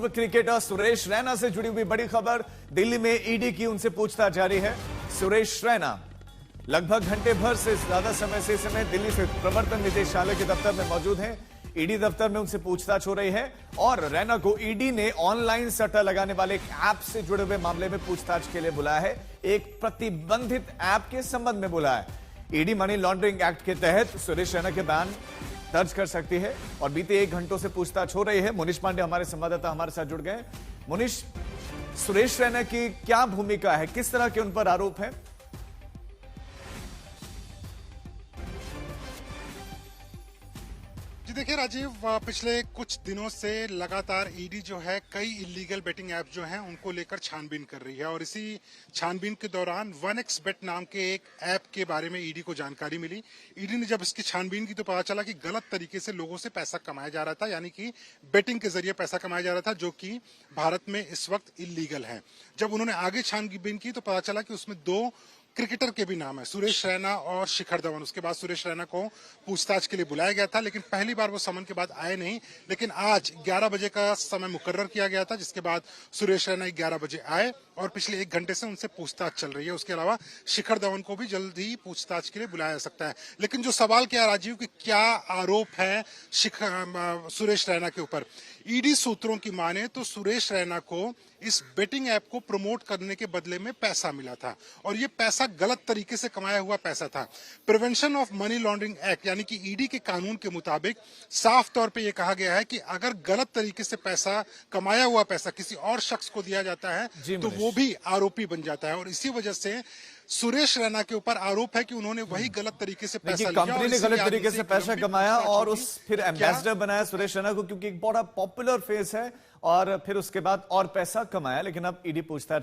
पूर्व क्रिकेटर सुरेश रैना से जुड़ी हुई बड़ी खबर। दिल्ली में ईडी की उनसे पूछताछ जारी है। सुरेश रैना लगभग घंटे भर से ज्यादा समय से इस समय दिल्ली से प्रवर्तन निदेशालय के दफ्तर में मौजूद हैं। ईडी दफ्तर में उनसे पूछताछ हो रही है और रैना को ईडी ने ऑनलाइन सट्टा लगाने वाले एक ऐप से जुड़े हुए मामले में पूछताछ के लिए बुलाया है। एक प्रतिबंधित ऐप के संबंध में बुलाया है। ईडी मनी लॉन्ड्रिंग एक्ट के तहत सुरेश रैना के बयान दर्ज कर सकती है और बीते 1 घंटों से पूछताछ हो रही है। मुनीश पांडे हमारे संवाददाता हमारे साथ जुड़ गए। मुनीश, सुरेश रैना की क्या भूमिका है, किस तरह के उन पर आरोप है? जी देखिए राजीव, पिछले कुछ दिनों से लगातार ईडी जो है कई इलीगल बेटिंग ऐप जो हैं उनको लेकर छानबीन कर रही है और इसी छानबीन के दौरान 1xBet नाम के एक ऐप के बारे में ईडी को जानकारी मिली। ईडी ने जब इसकी छानबीन की तो पता चला कि गलत तरीके से लोगों से पैसा कमाया जा रहा था, यानी कि बेटिंग के जरिए पैसा कमाया जा रहा था, जो कि भारत में इस वक्त इलीगल है। जब उन्होंने आगे छानबीन की तो पता चला कि उसमें 2 क्रिकेटर के भी नाम है, सुरेश रैना और शिखर धवन। उसके बाद सुरेश रैना को पूछताछ के लिए बुलाया गया था, लेकिन पहली बार वो समन के बाद आए नहीं। लेकिन आज 11 बजे का समय मुकर्रर किया गया था, जिसके बाद सुरेश रैना 11 बजे आए और पिछले 1 घंटे से उनसे पूछताछ चल रही है। उसके अलावा शिखर धवन को भी जल्द ही पूछताछ के लिए बुलाया जा सकता है। लेकिन जो सवाल क्या राजीव कि क्या आरोप है सुरेश रैना के ऊपर, ईडी सूत्रों की माने तो सुरेश रैना को इस बेटिंग ऐप को प्रमोट करने के बदले में पैसा मिला था और ये पैसा गलत तरीके से कमाया हुआ पैसा था। Prevention of money laundering act यानी कि ईडी के कानून के मुताबिक साफ तौर पे ये कहा गया है कि अगर गलत तरीके से पैसा, कमाया हुआ पैसा किसी और शख्स को दिया जाता है तो वो भी आरोपी बन जाता है। और इसी वजह से सुरेश रैना के ऊपर आरोप है कि उन्होंने वही गलत तरीके से पैसा लिया, कंपनी ने गलत तरीके से पैसा कमाया और उस फिर एम्बेसडर बनाया सुरेश रैना को, क्योंकि एक बड़ा पॉपुलर फेस है, और फिर उसके बाद और पैसा कमाया। लेकिन अब ईडी पूछताछ